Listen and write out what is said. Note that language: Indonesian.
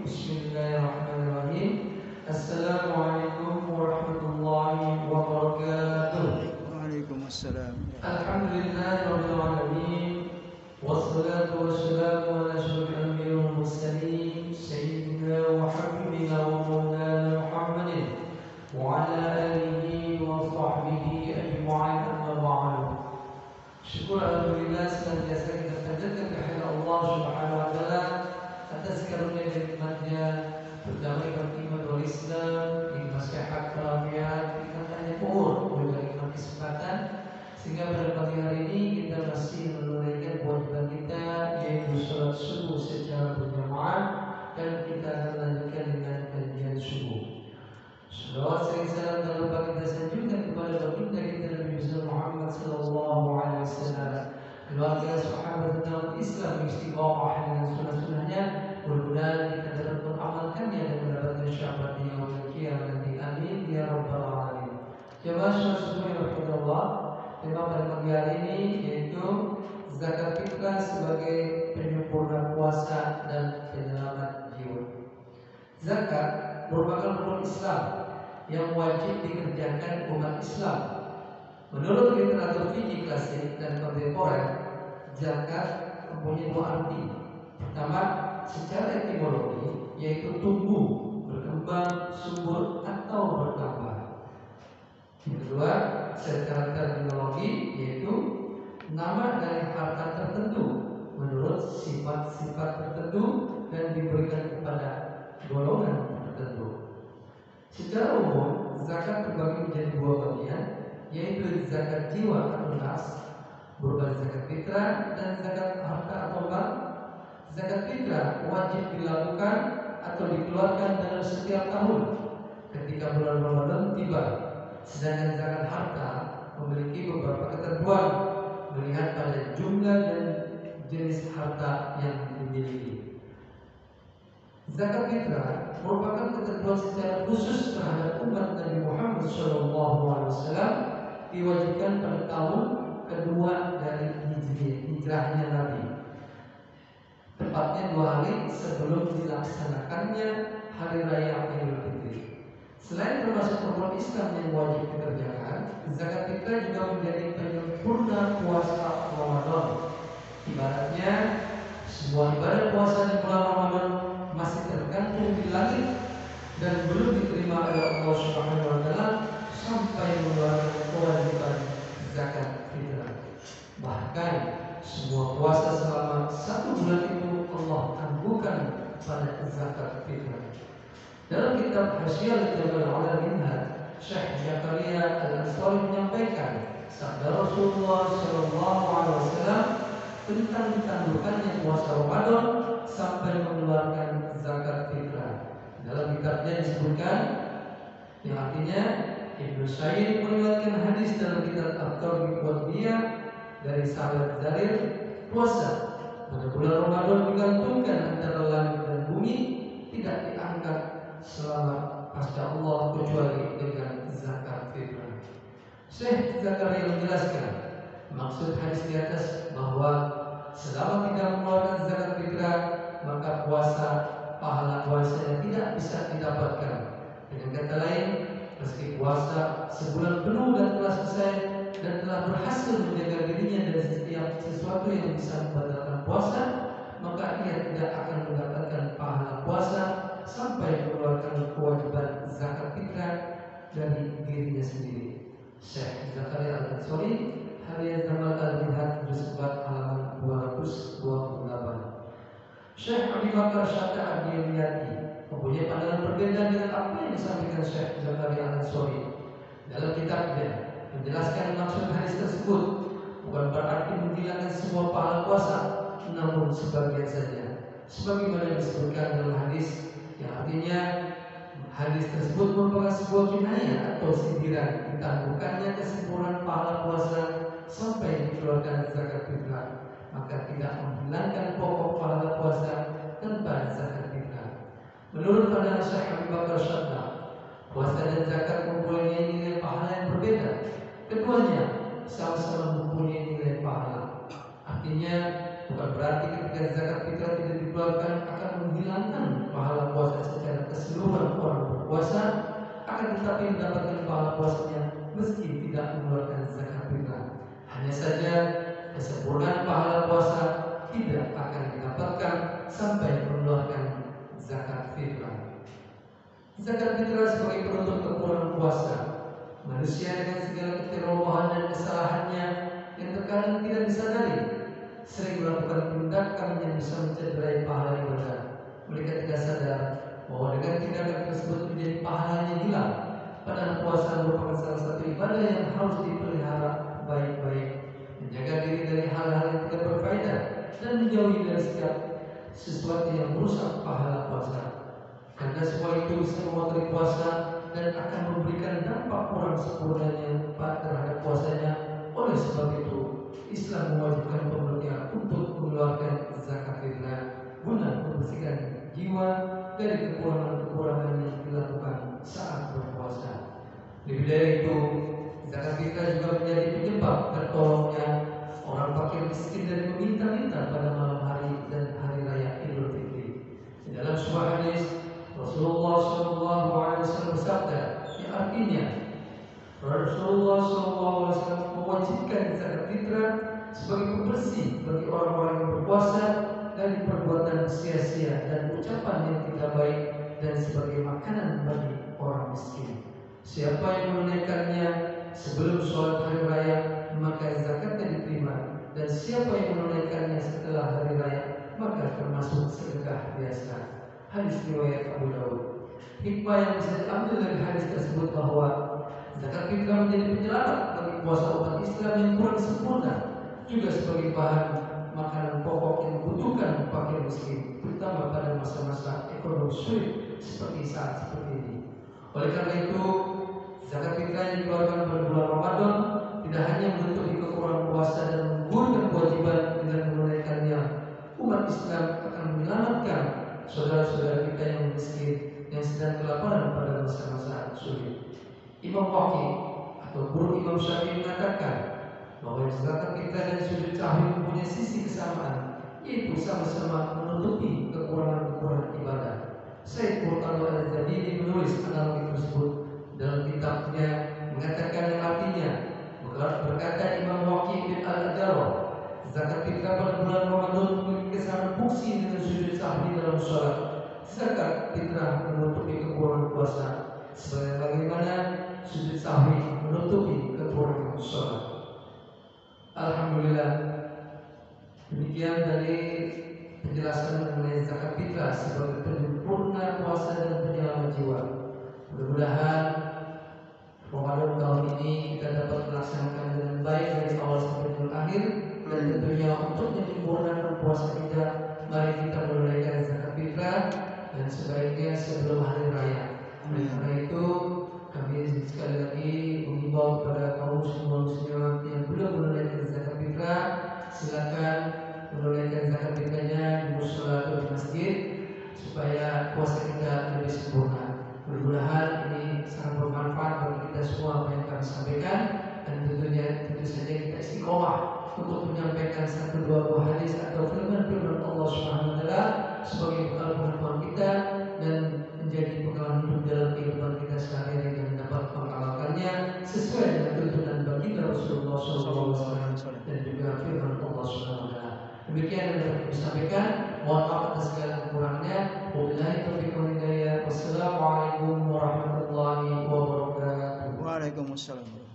Bismillahirrahmanirrahim. Assalamualaikum warahmatullahi wabarakatuh. Waalaikumsalam. Alhamdulillahirabbil alamin. Wassalatu wassalamu ala asyrofil anbiya'i wal mursalin sayyidina wa habibina wa maulana Muhammadin wa ala alihi wa sahbihi ajma'in, amma ba'du. Syukur alhamdulillah senantiasa kita panjatkan kehadirat Allah Subhanahu wa taala atas karunia dan nikmatnya berdamaikan iman wal Islam, nikmat sehat walafiat, nikmat panjang umur, memberi nikmat kesempatan sehingga pada pagi hari ini kita masih menunaikan kewajiban kita, yaitu sholat subuh secara berjamaah, dan kita akan lanjutkan dengan kajian subuh. Salawat sering salam dan lupa kita sanjungkan kepada baginda kita Nabi Muhammad sallallahu alaihi wasallam, keluarga sahabat dan Islam istiqamah dengan sunnah-sunnahnya, mudah-mudahan kita dapat mengamalkannya dan mendapatkan syafaat di yaumul qiyamah nanti. Amin ya rabbal alamin. Jemaah sekalian rahmatullah, tema pada pagi hari ini yaitu zakat fitrah sebagai penyempurna puasa dan penyelamat jiwa. Zakat merupakan rukun Islam yang wajib dikerjakan umat Islam. Menurut literatur fikih klasik dan kontemporer, zakat mempunyai dua arti. Pertama, secara etimologi, yaitu tumbuh, berkembang, subur, atau bertambah. Yang kedua, secara terminologi, yaitu nama dari harta tertentu menurut sifat-sifat tertentu dan diberikan kepada golongan tertentu. Secara umum, zakat terbagi menjadi dua bagian, yaitu zakat jiwa atau nas, berupa zakat fitrah, dan zakat harta atau mal. Zakat fitrah wajib dilakukan atau dikeluarkan dalam setiap tahun ketika bulan Ramadan tiba. Sedangkan zakat harta memiliki beberapa ketentuan melihat pada jumlah dan jenis harta yang dimiliki. Zakat fitrah merupakan ketentuan secara khusus terhadap umat Nabi Muhammad SAW, diwajibkan pada tahun kedua dari hijrahnya Nabi, tepatnya 2 hari sebelum dilaksanakannya hari raya Idul Fitri. Selain termasuk rukun Islam yang wajib dikerjakan, zakat fitrah juga menjadi penyempurna puasa Ramadan. Ibaratnya sebuah ibadah puasa di bulan Ramadan masih tergantung di langit dan belum diterima oleh Allah Subhanahu wa taala sampai mengeluarkan kewajiban zakat fitrah. Bahkan semua puasa selama 1 bulan itu Allah tangguhkan pada zakat fitrah. Dalam kitab Hasyiah Jabal Al-Minhaj, Syekh Zakaria Al-Ansari menyampaikan sabda Rasulullah SAW tentang ditangguhkannya puasa Ramadan sampai mengeluarkan zakat fitrah. Dalam kitabnya disebutkan, yang artinya Ibnu Sa'id meriwayatkan hadis dalam kitab At-Targhib wa Niyah dari sahabat Zarir, puasa pada bulan Ramadan digantungkan antara langit dan bumi, tidak diangkat selama pasca Allah kecuali dengan zakat fitrah. Syekh Zakaria menjelaskan maksud hadis di atas bahwa selama tidak mengeluarkan zakat fitrah, maka pahala puasanya tidak bisa didapatkan. Dengan kata lain, meski puasa sebulan penuh dan telah selesai dan telah berhasil menjaga dirinya dari setiap sesuatu yang bisa membatalkan puasa, maka ia tidak akan mendapatkan pahala puasa sampai mengeluarkan kewajiban zakat fitrah dari dirinya sendiri. Syekh Zakaria Al-Ansari, Hariya Jamal Al-Minhaj, juz 4 halaman 228. Syekh Abi Bakar Syata Ad-Dimyati mempunyai pandangan berbeda dengan apa yang disampaikan Syekh Zakaria Al-Ansari. Dalam kitabnya menjelaskan maksud hadis tersebut bukan berarti menghilangkan semua pahala puasa, namun sebagian saja, sebagaimana disebutkan dalam hadis, yang artinya hadis tersebut merupakan sebuah kinayah atau sindiran ditangguhkannya kesempurnaan pahala puasa sampai dikeluarkan zakat fitrah, maka tidak menghilangkan pokok pahala puasa tanpa zakat fitrah. Menurut pandangan Syekh Abi Bakar Syata, puasa dan zakat mempunyai nilai pahala yang berbeda. Keduanya sama-sama mempunyai nilai pahala. Artinya bukan berarti ketika zakat fitrah tidak dikeluarkan akan menghilangkan pahala puasa mendapatkan pahala puasanya meski tidak mengeluarkan zakat fitrah. Hanya saja kesempurnaan pahala puasa tidak akan didapatkan sampai mengeluarkan zakat fitrah. Zakat fitrah sebagai penutup kekurangan puasa. Manusia dengan segala kecerobohan dan kesalahannya yang terkadang tidak disadari sering melakukan tindakan yang bisa mencederai pahala ibadah. Mereka tidak sadar bahwa dengan tindakan tersebut menjadi pahalanya hilang. Padahal puasa merupakan salah satu ibadah yang harus dipelihara baik-baik, menjaga diri dari hal-hal yang tidak berfaedah dan menjauhi dari setiap sesuatu yang merusak pahala puasa. Karena semua itu bisa memotong puasa dan akan memberikan dampak kurang sempurnanya terhadap puasanya. Oleh sebab itu, Islam mewajibkan pemerintah untuk mengeluarkan zakat fitrah guna membersihkan jiwa dari kekurangan-kekurangan yang dilakukan saat berpuasa. Lebih dari itu, zakat fitrah juga menjadi penyebab tertolongnya orang fakir miskin dari meminta-minta pada malam hari dan hari raya Idul Fitri. Di dalam sebuah hadis, Rasulullah SAW bersabda, yang artinya Rasulullah SAW mewajibkan zakat fitrah sebagai pembersih bagi orang-orang yang berpuasa dari perbuatan sia-sia dan ucapan yang tidak baik dan sebagai makanan bagi orang miskin. Siapa yang menunaikannya sebelum sholat hari raya maka zakatnya diterima, dan siapa yang menunaikannya setelah hari raya maka termasuk sedekah biasa. Hadis riwayat Abu Daud. Hikmah yang bisa diambil dari hadis tersebut bahwa zakat fitrah menjadi penyelamat bagi puasa umat Islam yang kurang sempurna, juga sebagai bahan makanan pokok yang dibutuhkan fakir miskin, terutama pada masa-masa ekonomi sulit seperti saat seperti ini. Oleh karena itu, zakat fitrah yang dikeluarkan pada bulan Ramadan tidak hanya menutupi kekurangan puasa dan menggugurkan kewajiban dengan menunaikannya. Umat Islam akan menyelamatkan saudara-saudara kita yang miskin yang sedang kelaparan pada masa-masa sulit. Imam Waqi atau guru Imam Syafi'i mengatakan bahwa zakat fitrah dan sujud sahwi mempunyai sisi kesamaan, yaitu sama-sama menutupi kekurangan-kekurangan ibadah. Syekh Murtada Al-Zabidi menulis analogi tersebut dalam kitabnya, mengatakan yang artinya, berkata Imam Waqi bin Al-Jarrah, zakat fitrah pada bulan Ramadan memiliki kesamaan fungsi dengan sujud sahwi dalam sholat. Zakat fitrah menutupi kekurangan puasa, sebagaimana sujud sahwi menutupi kekurangan sholat. Alhamdulillah, demikian dari penjelasan mengenai zakat fitrah sebagai penyempurna puasa dan penyelamat jiwa. Mudah-mudahan Ramadan tahun ini kita dapat melaksanakan dengan baik dari awal sampai dengan akhir, dan tentunya untuk menyempurnakan puasa kita, mari kita menunaikan zakat fitrah dan sebaiknya sebelum hari raya. Oleh karena itu, kami sekali lagi mengimbau kepada kaum muslimin yang belum menunaikan zakat fitrah, silakan menunaikan zakat fitrahnya di mushola atau di masjid supaya puasa kita lebih sempurna. Mudah-mudahan ini sangat bermanfaat bagi kita semua apa yang kami sampaikan, dan tentu saja kita istiqomah untuk menyampaikan satu dua buah hadis atau firman-firman Allah Subhanahu wa taala sebagai bekal pengetahuan kita dan menjadi pengalaman hidup dalam kehidupan kita sehari-hari dan dapat mengamalkannya sesuai dengan tuntunan baginda Rasulullah SAW dan juga firman Allah Subhanahu wa taala. Demikian yang dapat kami sampaikan. Mohon maaf atas segala kekurangannya. Wabillahi taufiq wal hidayah. Wassalamualaikum warahmatullahi wabarakatuh. Waalaikumsalam.